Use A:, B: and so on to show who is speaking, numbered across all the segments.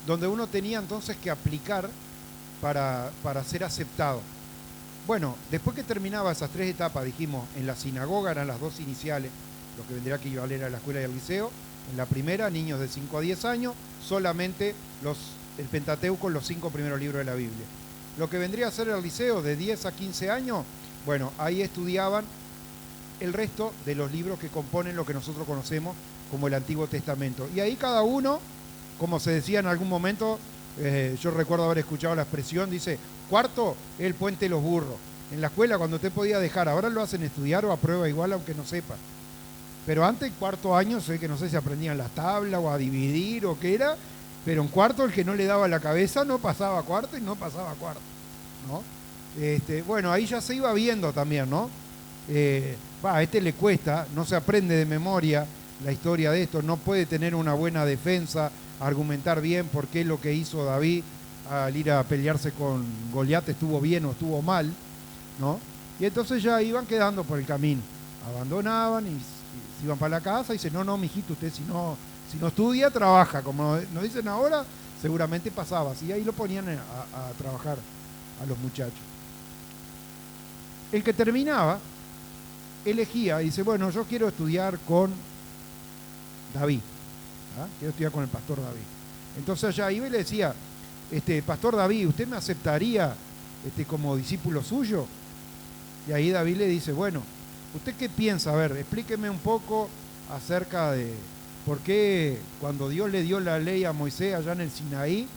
A: donde uno tenía entonces que aplicar para ser aceptado. Bueno, después que terminaba esas 3 etapas, dijimos, en la sinagoga eran las 2 iniciales, lo que vendría a equivaler a la escuela y al liceo. En la primera, niños de 5 a 10 años, solamente el Pentateuco, los 5 primeros libros de la Biblia. Lo que vendría a ser el liceo, de 10 a 15 años, bueno, ahí estudiaban el resto de los libros que componen lo que nosotros conocemos como el Antiguo Testamento. Y ahí cada uno, como se decía en algún momento, yo recuerdo haber escuchado la expresión, dice, cuarto, el puente de los burros. En la escuela cuando te podía dejar, ahora lo hacen estudiar o a prueba igual aunque no sepa. Pero antes, cuarto año, sé que no sé si aprendían las tablas o a dividir o qué era, pero en cuarto el que no le daba la cabeza no pasaba a cuarto y no pasaba a cuarto, ¿no? Bueno, ahí ya se iba viendo también, ¿no? A este le cuesta, no se aprende de memoria la historia de esto, no puede tener una buena defensa, argumentar bien por qué lo que hizo David al ir a pelearse con Goliat estuvo bien o estuvo mal, ¿no? Y entonces ya iban quedando por el camino, abandonaban y se iban para la casa y dicen, no, mijito, usted si no estudia, trabaja, como nos dicen ahora, seguramente pasaba así, ahí lo ponían a trabajar a los muchachos. El que terminaba, elegía y dice, bueno, yo quiero estudiar con David, ¿ah? Quiero estudiar con el pastor David. Entonces allá iba y le decía, pastor David, ¿usted me aceptaría como discípulo suyo? Y ahí David le dice, bueno, ¿usted qué piensa? A ver, explíqueme un poco acerca de por qué cuando Dios le dio la ley a Moisés allá en el Sinaí,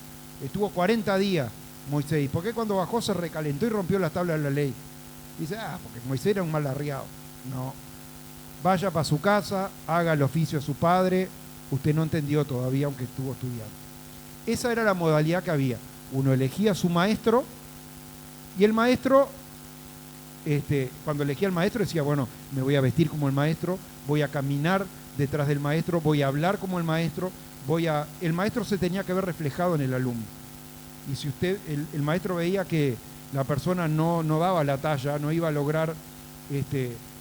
A: estuvo 40 días Moisés, ¿y por qué cuando bajó se recalentó y rompió las tablas de la ley? Dice, porque Moisés era un mal arriado. No, vaya para su casa, haga el oficio a su padre, usted no entendió todavía aunque estuvo estudiando. Esa era la modalidad que había. Uno elegía a su maestro y el maestro, cuando elegía al maestro decía, bueno, me voy a vestir como el maestro, voy a caminar detrás del maestro, voy a hablar como el maestro, el maestro se tenía que ver reflejado en el alumno. Y si el maestro veía que la persona no daba la talla, no iba a lograr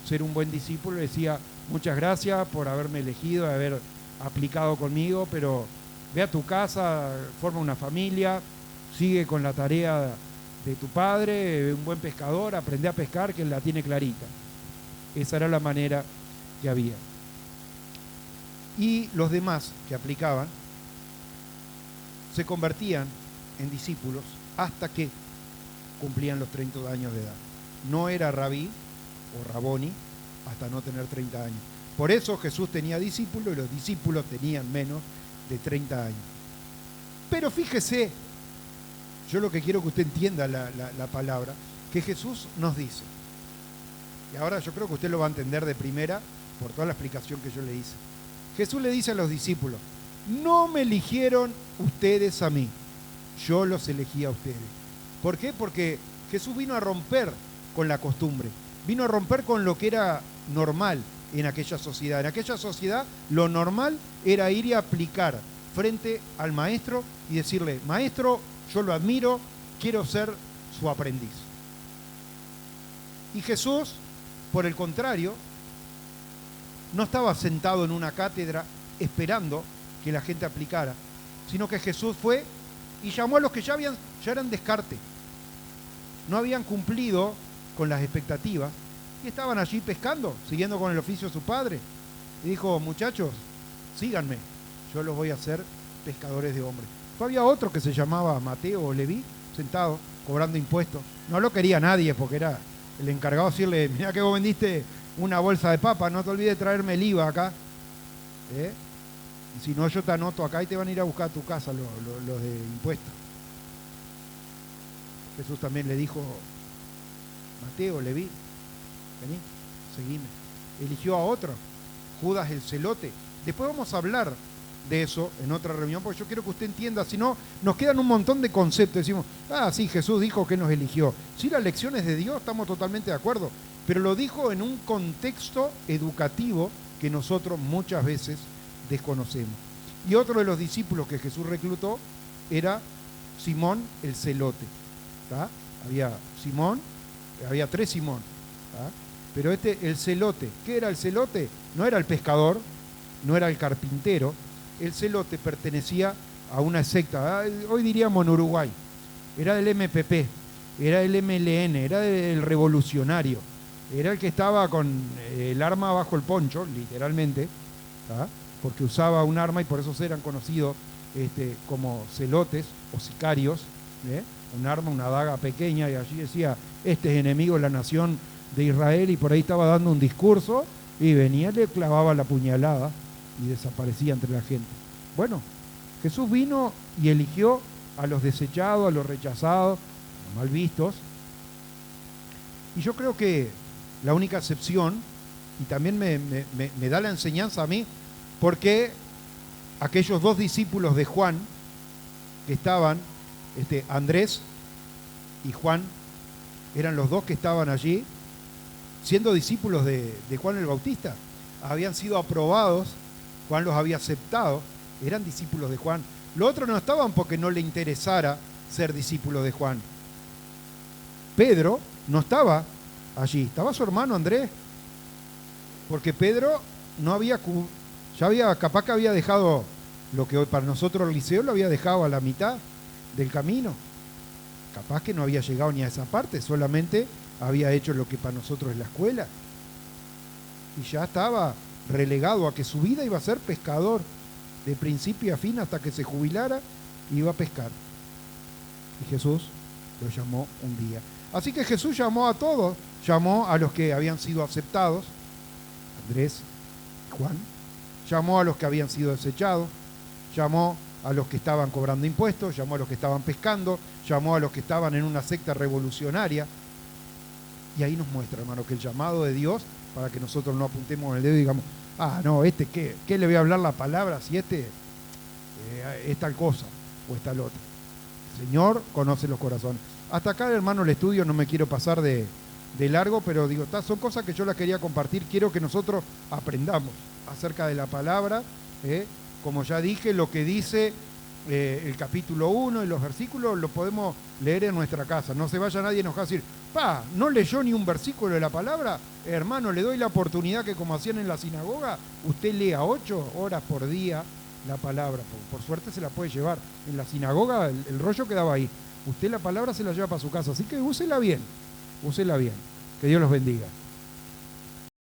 A: ser un buen discípulo, le decía, muchas gracias por haberme elegido, haber aplicado conmigo, pero ve a tu casa, forma una familia, sigue con la tarea de tu padre, un buen pescador, aprende a pescar, que él la tiene clarita. Esa era la manera que había. Y los demás que aplicaban se convertían en discípulos hasta que cumplían los 30 años de edad. No era rabí o raboni hasta no tener 30 años. Por eso Jesús tenía discípulos y los discípulos tenían menos de 30 años. Pero fíjese, yo lo que quiero que usted entienda la palabra, que Jesús nos dice, y ahora yo creo que usted lo va a entender de primera por toda la explicación que yo le hice. Jesús le dice a los discípulos, no me eligieron ustedes a mí, yo los elegí a ustedes. ¿Por qué? Porque Jesús vino a romper con la costumbre, vino a romper con lo que era normal en aquella sociedad. En aquella sociedad lo normal era ir y aplicar frente al maestro y decirle, maestro, yo lo admiro, quiero ser su aprendiz. Y Jesús, por el contrario, no estaba sentado en una cátedra esperando que la gente aplicara, sino que Jesús fue y llamó a los que ya eran descarte, no habían cumplido con las expectativas y estaban allí pescando, siguiendo con el oficio de su padre. Y dijo, muchachos, síganme, yo los voy a hacer pescadores de hombres. Había otro que se llamaba Mateo o Leví, sentado, cobrando impuestos. No lo quería nadie porque era el encargado de decirle, mirá que vos vendiste una bolsa de papa, no te olvides de traerme el IVA acá. Y si no, yo te anoto acá y te van a ir a buscar a tu casa los de impuestos. Jesús también le dijo, Mateo, Leví, vení, seguime. Eligió a otro, Judas el celote. Después vamos a hablar de eso en otra reunión, porque yo quiero que usted entienda, si no, nos quedan un montón de conceptos. Decimos, sí, Jesús dijo que nos eligió. Sí, las lecciones de Dios, estamos totalmente de acuerdo, pero lo dijo en un contexto educativo que nosotros muchas veces desconocemos. Y otro de los discípulos que Jesús reclutó era Simón el celote. ¿Tá? Había Simón, había 3 Simón, ¿tá? Pero el celote, ¿qué era el celote? No era el pescador, no era el carpintero, el celote pertenecía a una secta, hoy diríamos en Uruguay, era del MPP, era del MLN, era del revolucionario, era el que estaba con el arma bajo el poncho, literalmente, ¿tá? Porque usaba un arma y por eso eran conocidos como celotes o sicarios, ¿eh? Un arma, una daga pequeña, y allí decía, este es enemigo de la nación de Israel, y por ahí estaba dando un discurso, y venía, le clavaba la puñalada, y desaparecía entre la gente. Bueno, Jesús vino y eligió a los desechados, a los rechazados, a los mal vistos, y yo creo que la única excepción, y también me da la enseñanza a mí, porque aquellos dos discípulos de Juan, que estaban, Andrés y Juan, eran los dos que estaban allí, siendo discípulos de Juan el Bautista, habían sido aprobados, Juan los había aceptado, eran discípulos de Juan. Los otros no estaban porque no le interesara ser discípulos de Juan. Pedro no estaba allí, estaba su hermano Andrés, porque Pedro no había, capaz que había dejado lo que hoy para nosotros el liceo lo había dejado a la mitad del camino. Capaz que no había llegado ni a esa parte, solamente había hecho lo que para nosotros es la escuela. Y ya estaba relegado a que su vida iba a ser pescador, de principio a fin, hasta que se jubilara, iba a pescar. Y Jesús lo llamó un día. Así que Jesús llamó a todos, llamó a los que habían sido aceptados, Andrés, Juan, llamó a los que habían sido desechados, llamó a los que estaban cobrando impuestos, llamó a los que estaban pescando, llamó a los que estaban en una secta revolucionaria. Y ahí nos muestra, hermano, que el llamado de Dios, para que nosotros no apuntemos el dedo y digamos, no, ¿qué le voy a hablar la palabra si es tal cosa o es tal otra? El Señor conoce los corazones. Hasta acá, hermano, el estudio, no me quiero pasar de largo, pero digo, son cosas que yo las quería compartir. Quiero que nosotros aprendamos acerca de la palabra, como ya dije, lo que dice el capítulo 1 y los versículos lo podemos leer en nuestra casa. No se vaya nadie enojado a decir, ¿no leyó ni un versículo de la palabra? Hermano, le doy la oportunidad que, como hacían en la sinagoga, usted lea 8 horas por día la palabra. Por suerte se la puede llevar. En la sinagoga el rollo quedaba ahí. Usted la palabra se la lleva para su casa, así que úsela bien. Úsela bien. Que Dios los bendiga.